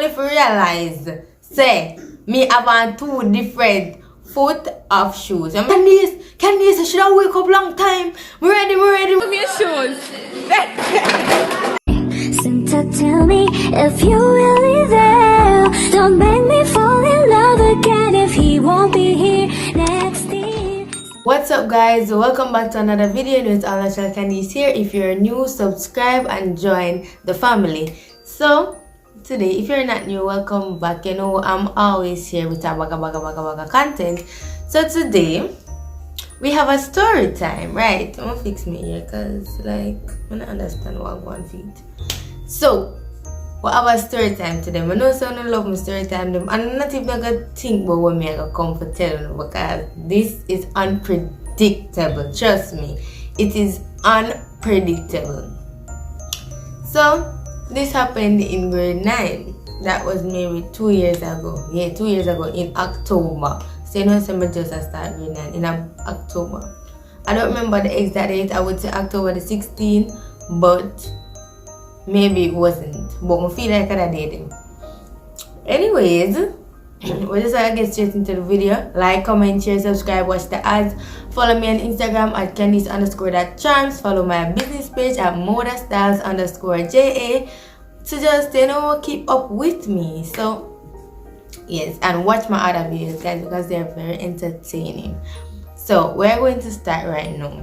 only for realize, say, me have on 2 different foot of shoes. Candice, should I wake up long time? We're ready. Give me your shoes. Santa, tell me if you're really there. Don't make me fall in love again if he won't be here next year. What's up, guys? Welcome back to another video. It's all natural Candice here. If you're new, subscribe and join the family. So today, if you're not new, welcome back. You know I'm always here with a baga content. So today we have a story time, right? I'm gonna fix me here because like I don't understand what I'm going feet. So we have a story time today. I know some don't love my story time. I'm not even gonna think about what I'm gonna come for telling you because this is unpredictable. Trust me, it is unpredictable. So this happened in grade 9. That was maybe 2 years ago. Yeah, 2 years ago in October. So you know, I just started grade 9 in October. I don't remember the exact date. I would say October the 16th, but maybe it wasn't. But I feel like I did it. Anyways, we're just gonna get straight into the video. Like, comment, share, subscribe, watch the ads. Follow me on Instagram at Candice_Charmz. Follow my business page at modastyles_JA to just, you know, keep up with me. So yes, and watch my other videos, guys, because they're very entertaining. So we're going to start right now.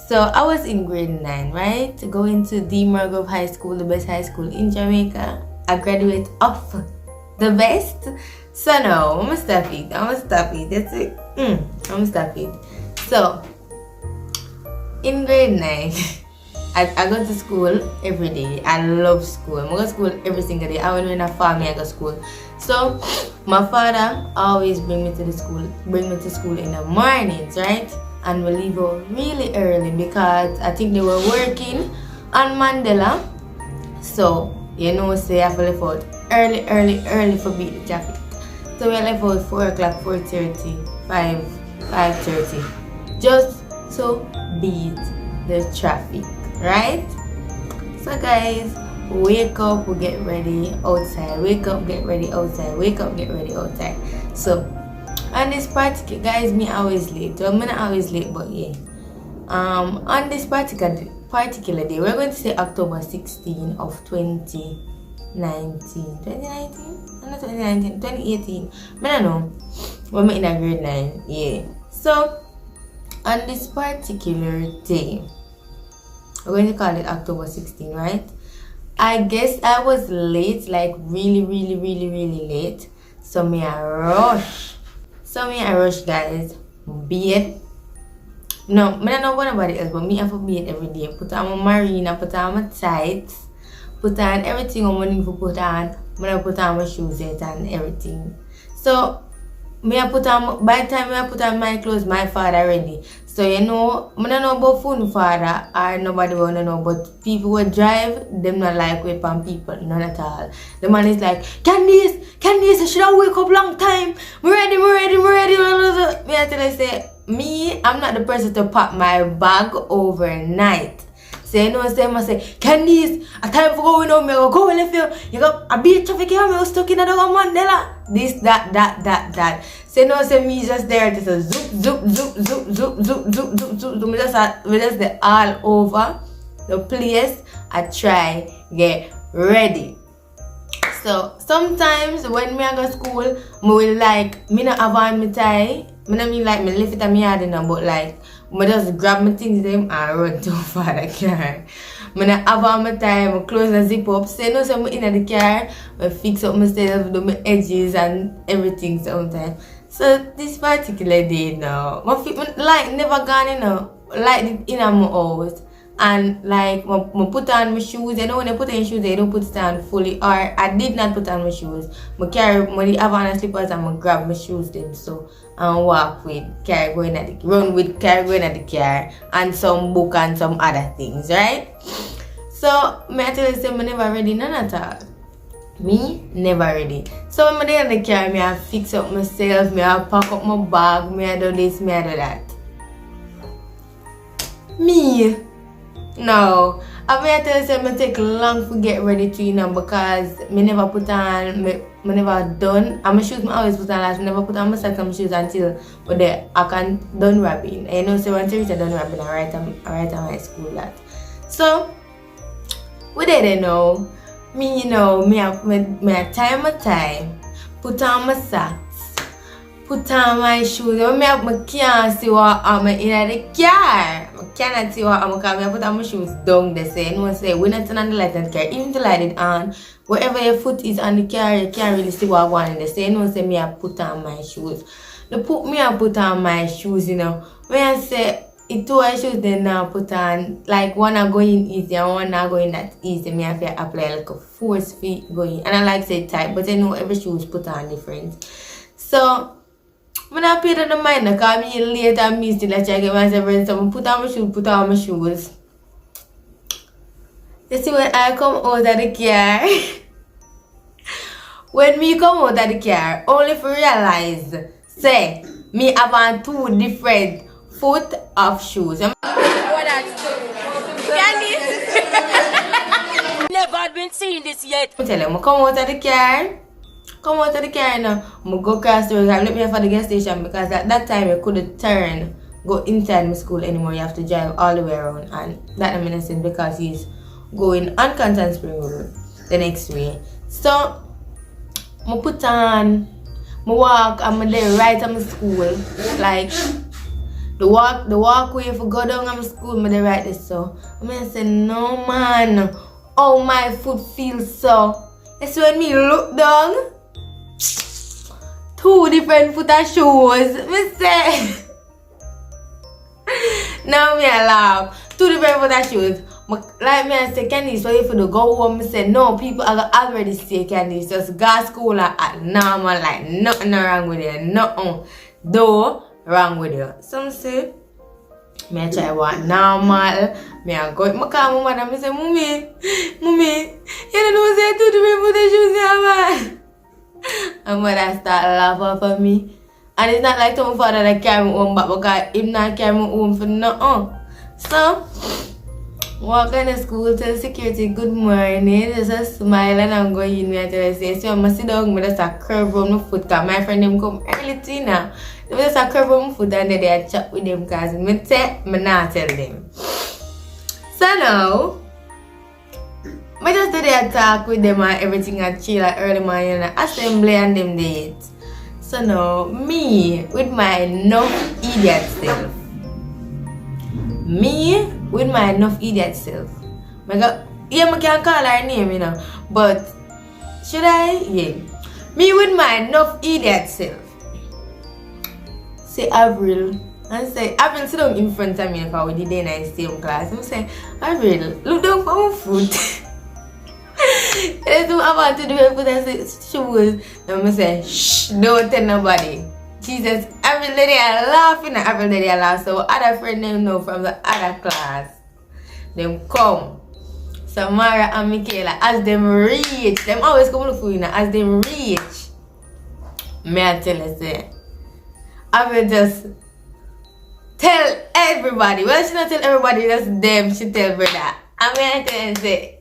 So I was in grade 9, right? Going to the Grove High School, the best high school in Jamaica. I graduate off the best. So now I'm gonna stop it. That's it. I'm gonna stop it. So in grade 9, I go to school every day. I love school. I go to school every single day. I when I farm, I go to school. So my father always bring me to school in the mornings, right? And we leave out really early because I think they were working on Mandela. So you know, say I have to leave out early for beat the traffic. So we left out 4 o'clock, 4:30, 5:30, just so beat the traffic, right? So guys, wake up, we get ready outside. Wake up, get ready outside. Wake up, get ready outside. So on this particular, guys, me always late. Well, I'm not always late, but yeah. On this particular day, we're going to say October 16 of 2018. I don't know. When we're in a grade 9, yeah. So on this particular day, we're going to call it October 16, right? I guess I was late, like really late. So me I rush, guys. Beard. No, I don't know what nobody else, but me I have a beard every day. Put on my marina, put on my tights, put on everything I need to put on. I put on my shoes and everything. So me I put on, by the time I put on my clothes, my father ready. So you know, I don't know about phone father or nobody wanna know, but people who drive, them not like wait on people, none at all. The man is like, Candice, should I wake up long time? We're ready. Me I tell you, say, me, I'm not the person to pack my bag overnight. So you know, say, I say, Candice, a time for going home, go and if you got a bit traffic here, I was stuck in a dog Mandela. This, that. So you know, say me just there, just a zoop. We just the all over the place. I try get ready. So sometimes when me I go to school, I will like me not have on my tie. I don't mean like me lift it on my yard, but like I just grab my things them and run too far the car. I don't have on my tie, my clothes and zip up. So you know, so I'm in the car, I fix up myself, do my edges and everything sometimes. So this particular day now, my feet like never gone like in my house. And like I put on my shoes. You know, when I put on shoes, I don't put it on fully, or I did not put on my shoes. I carry my have on slippers and I grab my shoes them, so and walk with carry going at the car and some book and some other things, right? So me I tell you, say I never ready none at all. Me never ready. So when I dey in the car, me I fix up myself, me I pack up my bag, me I do this, me I do that. Me. No, I mean, I tell you, I take long to get ready to, you know, because me never put on, me never done. And my shoes, I always put on last. I never put on my socks and my shoes until but there I can done wrapping. And you know, so once I reach done wrapping, I write on my school that. So, we didn't know. Me, you know, me tie my tie, put on my socks, put on my shoes. I can't see what I'm in the car. I cannot see what I'm because I put on my shoes down there. Say, no say, we're not turn on the light and car. Even the light is on, wherever your foot is on the car, you can't really see what I'm going in there. Say, no say, me I put on my shoes. I put on my shoes, you know. When I say, it two shoes then now put on like one are going easy and one are going that easy. Me have to apply like a force feet going and I like say tight, but I know every shoes put on different. So when I paid on the mind, I call me late and me still I get myself ready. So I put on my shoes. You see when I come out of the car when me come out of the car, only for realize say me have on two different foot of shoes. Candice! Never been seeing this yet. I tell you, I come out of the car. Now. I go across the road. I look me for the gas station because at that time you couldn't go inside my school anymore. You have to drive all the way around. And that I'm innocent because he's going on Canton Spring Road the next way. So, I put on, I walk, I'm there right at my school. Like, the walkway for go down to school, I'm there right there. So, I say, no man, oh my foot feels so. It's when me look down, two different foot of shoes. I say, now me I laugh. Two different foot of shoes. Like me I say, Candice, why you for the go home? I say, no, people are already say Candice, just go school at normal, like nothing wrong with you, nothing though wrong with you. Some say, me I try what normal. Me I go, I call my mother, I say, Mommy, you don't know say two different foot of shoes, man. And mother start laughing for me. And it's not like to my father that carry me home back because him not carry me home for nothing. So, walking to school, tell security good morning, just a smile and I'm going in there to say, so I'm sit down, I just a curve on my foot because my friend them come early to now. They just a curve on my foot and then I chat with them because I not tell them. So now, I just did a talk with them and everything and chill like early morning and assembly and them dates. So now, me with my enough idiot self. I can't call her name, you know. But should I? Yeah. Me with my enough idiot self. Say Avril. And say Avril sit down in front of me because we did in the same class. I say, Avril, look down for my foot. And so I want to do it for the shoes. And I say, shh, don't tell nobody. Jesus, every lady are laughing and every lady are laughing. So other friends them know from the other class. Them come. Samara and Michaela, as them reach, them always come look for you now. As them reach, may I tell you say, I will just tell everybody. Well, she not tell everybody, just them, she tell brother. I may I tell you say,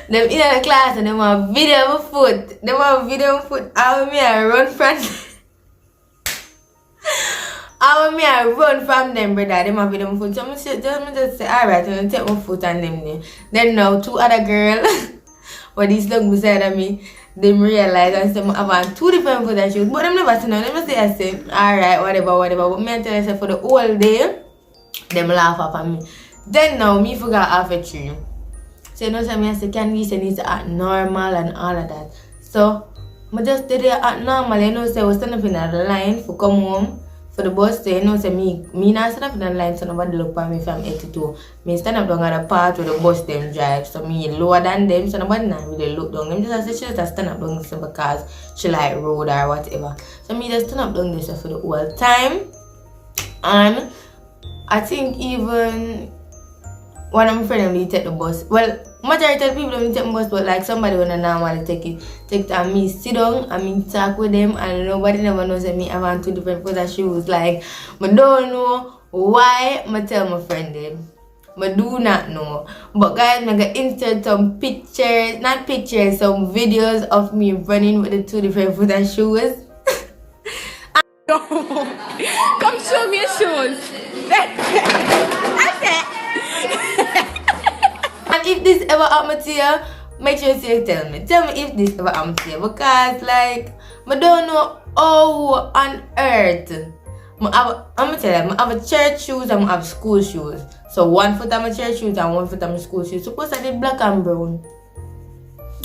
them in the class and them have video of my foot. Them have video of my foot. How me I run from them, brother. Them have video of my foot. So I just say, alright, I'm take my foot and them there. Then now two other girls what these long beside of me, them realize and say I have two different foot and shoes. But them never say no. Them say I say, alright, whatever. But me I tell you say for the whole day, them laugh up at me. Then now me forgot half a tree. So you know what I say, Candice needs to act normal and all of that. So I just did it act normal, you know, say I was standing up in the line for come home for the bus. So you know, say me not stand up in the line so nobody look at me from 82. Me stand up down at the part where the bus them drive. So me lower than them, so nobody not really look down. Them just say she just stand up down so because she like road or whatever. So me just stand up down this for the whole time. And I think even one of my friends will take the bus. Well, majority of people don't take the bus, but like somebody when I normally take it and me sit down and me talk with them and nobody never knows that me have two different pairs of shoes. Like I don't know why I tell my friend them. I do not know. But guys, I'm gonna insert some pictures, not pictures, some videos of me running with the 2 different foot and shoes. Come show me your shoes. That's it. And if this ever happened to you, make sure you tell me. Tell me if this ever happened to you. Because like, I don't know how on earth. I'm gonna tell you, I have church shoes and I have school shoes. So 1 foot of my church shoes and 1 foot of my school shoes. Suppose I did black and brown.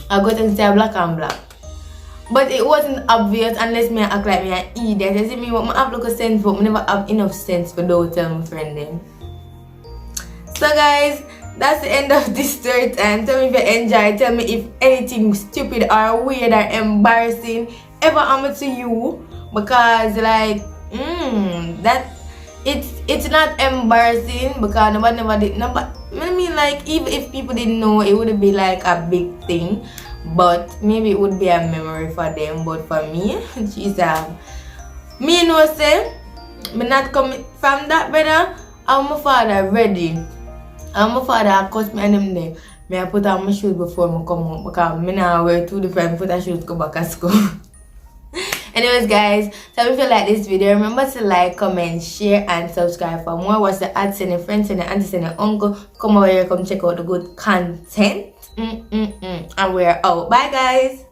I got to say black and black. But it wasn't obvious unless me act like me an idiot. You see me, I have look a sense, but I never have enough sense for don't tell my friend them. So guys, that's the end of this story time. Tell me if you enjoyed. Tell me if anything stupid or weird or embarrassing ever happened to you. Because like, that it's not embarrassing because nobody never did. No, but I mean like even if people didn't know, it would be like a big thing. But maybe it would be a memory for them. But for me, she's me know say me not coming from that brother. I'm my father ready. I'm my father cut me and them there. Me I put on my shoes before me come out because me now wear 2 different foot and shoes go back to school. Anyways guys, so if you like this video, remember to like, comment, share and subscribe for more. Watch the ads and your friends and your aunties and your uncle. Come over here, come check out the good content. And we're out. Bye guys.